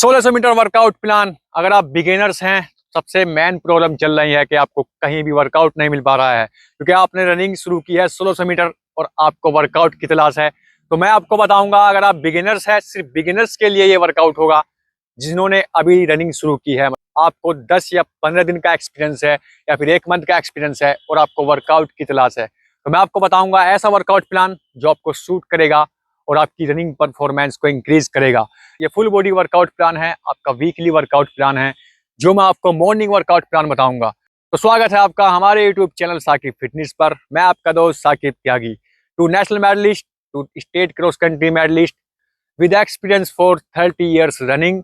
1600 metre workout plan. अगर आप beginners हैं, सबसे मेन प्रॉब्लम चल रही है कि आपको कहीं भी वर्कआउट नहीं मिल पा रहा है, क्योंकि आपने रनिंग शुरू की है 1600 मीटर और आपको वर्कआउट की तलाश है। तो मैं आपको बताऊंगा, अगर आप बिगिनर्स हैं, सिर्फ बिगिनर्स के लिए ये वर्कआउट होगा। जिन्होंने अभी रनिंग शुरू की है, आपको 10 या 15 दिन का एक्सपीरियंस है या फिर 1 मंथ का एक्सपीरियंस है और आपको वर्कआउट की तलाश है, तो मैं आपको बताऊंगा ऐसा वर्कआउट प्लान जो आपको सूट करेगा और आपकी रनिंग परफॉर्मेंस को इंक्रीज करेगा। ये फुल बॉडी वर्कआउट प्लान है, आपका वीकली वर्कआउट प्लान है, जो मैं आपको मॉर्निंग वर्कआउट प्लान बताऊंगा। तो स्वागत है आपका हमारे यूट्यूब चैनल साकिब फिटनेस पर। मैं आपका दोस्त Saqib Tyagi, two national medalist, two state cross country medalist with experience for 30 years running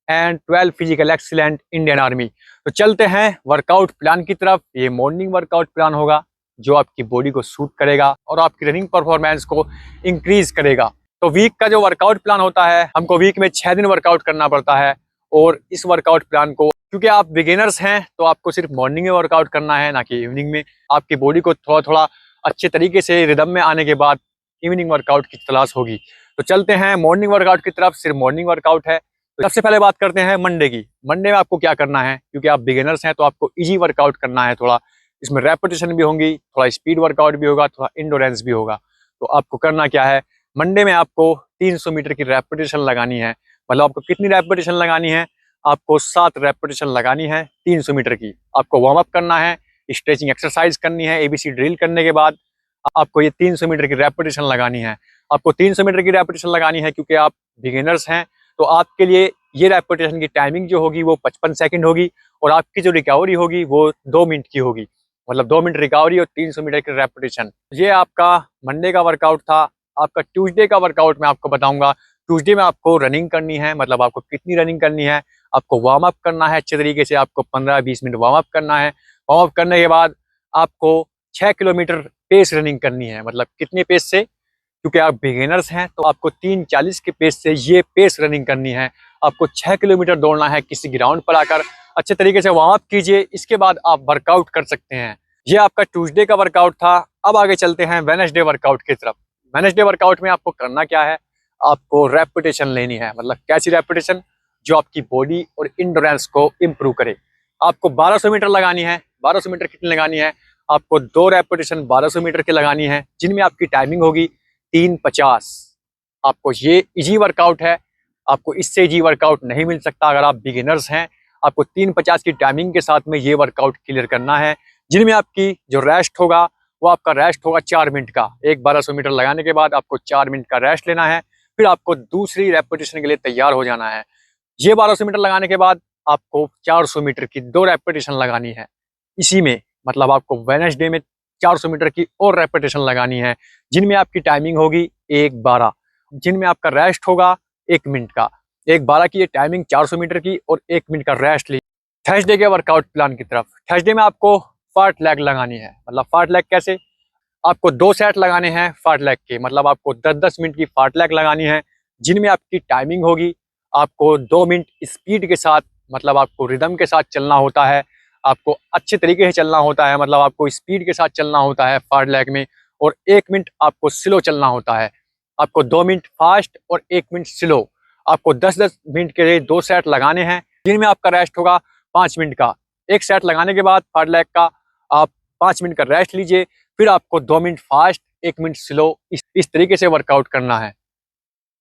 and 12 physical excellent Indian Army. तो चलते हैं वर्कआउट प्लान की तरफ। ये मॉर्निंग वर्कआउट प्लान होगा जो आपकी बॉडी को सूट करेगा और आपकी रनिंग परफॉर्मेंस को इंक्रीज करेगा। तो वीक का जो वर्कआउट प्लान होता है, हमको वीक में 6 दिन वर्कआउट करना पड़ता है। और इस वर्कआउट प्लान को, क्योंकि आप बिगिनर्स हैं, तो आपको सिर्फ मॉर्निंग में वर्कआउट करना है, ना कि इवनिंग में। आपकी बॉडी को थोड़ा थोड़ा अच्छे तरीके से रिदम में आने के बाद इवनिंग वर्कआउट की तलाश होगी। तो चलते हैं मॉर्निंग वर्कआउट की तरफ। सिर्फ मॉर्निंग वर्कआउट है। तो सबसे पहले बात करते हैं मंडे की। मंडे में आपको क्या करना है, क्योंकि आप बिगिनर्स हैं तो आपको इजी वर्कआउट करना है। थोड़ा इसमें रेपिटेशन भी होंगी, थोड़ा स्पीड वर्कआउट भी होगा, थोड़ा इंडोरेंस भी होगा। तो आपको करना क्या है, मंडे में आपको 300 मीटर की रेपिटेशन लगानी है। मतलब आपको कितनी रेपिटेशन लगानी है, आपको 7 रेपिटेशन लगानी है 300 मीटर की। आपको वार्म अप करना है, स्ट्रेचिंग एक्सरसाइज करनी है। एबीसी ड्रिल करने के बाद आपको ये 300 मीटर की रेपिटेशन लगानी है। आपको 300 मीटर की रेपिटेशन लगानी है क्योंकि आप बिगिनर्स हैं। तो आपके लिए ये रेपिटेशन की टाइमिंग जो होगी वो 55 सेकंड होगी और आपकी जो रिकवरी होगी वो 2 मिनट की होगी। मतलब 2 मिनट रिकवरी और 300 मीटर की रेपिटेशन। ये आपका मंडे का वर्कआउट था। आपका ट्यूसडे का वर्कआउट मैं आपको बताऊंगा। ट्यूसडे में आपको रनिंग करनी है। मतलब आपको कितनी रनिंग करनी है, आपको वार्म अप करना है अच्छे तरीके से। आपको 15-20 मिनट वार्म अप करना है। वार्म अप करने के बाद आपको 6 किलोमीटर पेस रनिंग करनी है। मतलब कितने पेस से, क्योंकि आप बिगिनर्स हैं तो आपको 3:40 के पेस से ये पेस रनिंग करनी है। आपको 6 किलोमीटर दौड़ना है किसी ग्राउंड पर आकर। अच्छे तरीके से वार्म अप कीजिए, इसके बाद आप वर्कआउट कर सकते हैं। ये आपका ट्यूसडे का वर्कआउट था। अब आगे चलते हैं वेडनेसडे वर्कआउट की तरफ। वेडनेसडे वर्कआउट में आपको करना क्या है, आपको रेपिटेशन लेनी है। मतलब कैसी रेपिटेशन, जो आपकी बॉडी और इंडोरेंस को इम्प्रूव करे। आपको 1200 मीटर लगानी है। 1200 मीटर कितनी लगानी है, आपको 2 रेपिटेशन 1200 मीटर की लगानी है, जिनमें आपकी टाइमिंग होगी 3:50। आपको ये इजी वर्कआउट है, आपको इससे इजी वर्कआउट नहीं मिल सकता। अगर आप बिगिनर्स हैं, आपको 3:50 की टाइमिंग के साथ में ये वर्कआउट क्लियर करना है, जिनमें आपकी जो रेस्ट होगा वो आपका रेस्ट होगा 4 मिनट का। एक 1200 मीटर लगाने के बाद आपको 4 मिनट का रेस्ट लेना है, फिर आपको दूसरी रेपिटेशन के लिए तैयार हो जाना है। ये 1200 मीटर लगाने के बाद आपको 400 मीटर की 2 रेपिटेशन लगानी है इसी में। मतलब आपको वेडनेसडे में 400 मीटर की और रेपिटेशन लगानी है, जिनमें आपकी टाइमिंग होगी 1:12, जिनमें आपका रेस्ट होगा 1 मिनट का। 1:12 की ये टाइमिंग 400 मीटर की और 1 मिनट का रेस्ट ली। थर्सडे के वर्कआउट प्लान की तरफ। थर्सडे में आपको फार्ट लेग लगानी है। मतलब फार्ट लेग कैसे, आपको 2 सेट लगाने हैं फार्ट लेग के। मतलब आपको 10-10 मिनट की फार्ट लेग लगानी है, जिनमें आपकी टाइमिंग होगी, आपको 2 मिनट स्पीड के साथ, मतलब आपको रिदम के साथ चलना होता है, आपको अच्छे तरीके से चलना होता है। मतलब आपको स्पीड के साथ चलना होता है फार्ट लेग में, और 1 मिनट आपको स्लो चलना होता है। आपको 2 मिनट फास्ट और 1 मिनट स्लो। आपको 10-10 मिनट के लिए 2 सेट लगाने हैं, जिनमें आपका रेस्ट होगा 5 मिनट का। एक सेट लगाने के बाद फार्ट लेग का आप 5 मिनट का रेस्ट लीजिए, फिर आपको 2 मिनट फास्ट 1 मिनट स्लो, इस तरीके से वर्कआउट करना है।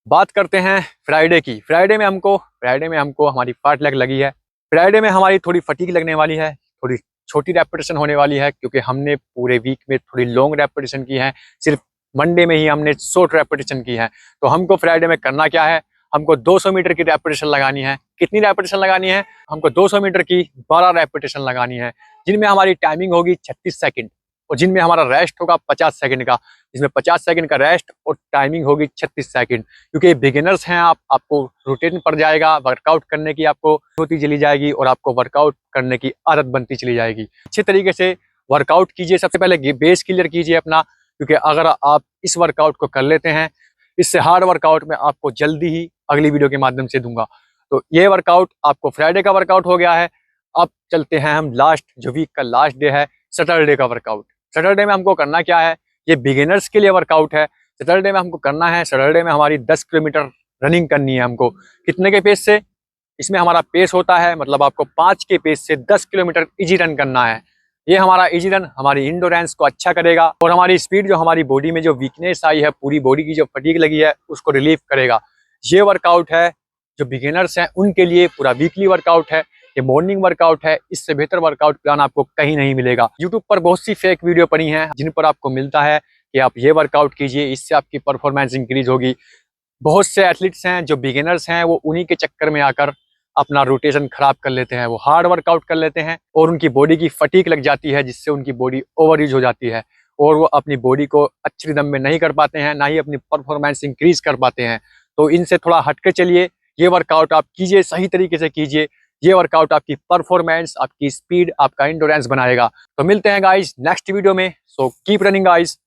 बात करते हैं फ्राइडे की। फ्राइडे में हमको हमारी फार्ट लेग लगी है। फ्राइडे में हमारी थोड़ी फटीग लगने वाली है, थोड़ी छोटी रेपिटेशन होने वाली है, क्योंकि हमने पूरे वीक में थोड़ी लॉन्ग रेपिटेशन की है। सिर्फ मंडे में ही हमने शॉर्ट रेपिटेशन की है। तो हमको फ्राइडे में करना क्या है, हमको 200 मीटर की रेपिटेशन लगानी है। कितनी रेपिटेशन लगानी है, हमको 200 मीटर की 12 रेपिटेशन लगानी है, जिनमें हमारी टाइमिंग होगी 36 सेकंड और जिनमें हमारा रेस्ट होगा 50 सेकंड का। जिसमें 50 सेकंड का रेस्ट और टाइमिंग होगी 36 सेकंड। क्योंकि बिगिनर्स हैं आपको रूटीन पड़ जाएगा, वर्कआउट करने की आपको होती चली जाएगी और आपको वर्कआउट करने की आदत बनती चली जाएगी। अच्छे तरीके से वर्कआउट कीजिए। सबसे पहले बेस क्लियर कीजिए अपना, क्योंकि अगर आप इस वर्कआउट को कर लेते हैं, इससे हार्ड वर्कआउट मैं आपको जल्दी ही अगली वीडियो के माध्यम से दूंगा। तो ये वर्कआउट आपको फ्राइडे का वर्कआउट हो गया है। अब चलते हैं हम लास्ट, जो वीक का लास्ट डे है, सैटरडे का वर्कआउट। सैटरडे में हमको करना क्या है, ये बिगिनर्स के लिए वर्कआउट है। सैटरडे में हमको करना है, सैटरडे में हमारी 10 किलोमीटर रनिंग करनी है हमको। कितने के पेस से, इसमें हमारा पेस होता है, मतलब आपको 5 के पेस से 10 किलोमीटर इजी रन करना है। ये हमारा इजी रन हमारी इंडोरेंस को अच्छा करेगा और हमारी स्पीड, जो हमारी बॉडी में जो वीकनेस आई है, पूरी बॉडी की जो फटीग लगी है, उसको रिलीफ करेगा। ये वर्कआउट है जो बिगिनर्स हैं उनके लिए पूरा वीकली वर्कआउट है, ये मॉर्निंग वर्कआउट है। इससे बेहतर वर्कआउट प्लान आपको कहीं नहीं मिलेगा। यूट्यूब पर बहुत सी फेक वीडियो पड़ी हैं जिन पर आपको मिलता है कि आप ये वर्कआउट कीजिए, इससे आपकी परफॉर्मेंस इंक्रीज होगी। बहुत से एथलीट्स हैं जो बिगिनर्स हैं, वो उन्हीं के चक्कर में आकर अपना रोटेशन खराब कर लेते हैं। वो हार्ड वर्कआउट कर लेते हैं और उनकी बॉडी की फटीक लग जाती है, जिससे उनकी बॉडी ओवर यूज हो जाती है और वो अपनी बॉडी को अच्छी रिदम में नहीं कर पाते हैं, ना ही अपनी परफॉर्मेंस इंक्रीज कर पाते हैं। तो इनसे थोड़ा हटके चलिए, ये वर्कआउट आप कीजिए, सही तरीके से कीजिए। ये वर्कआउट आपकी परफॉर्मेंस, आपकी स्पीड, आपका इंडोरेंस बनाएगा। तो मिलते हैं गाइस नेक्स्ट वीडियो में। So keep running guys.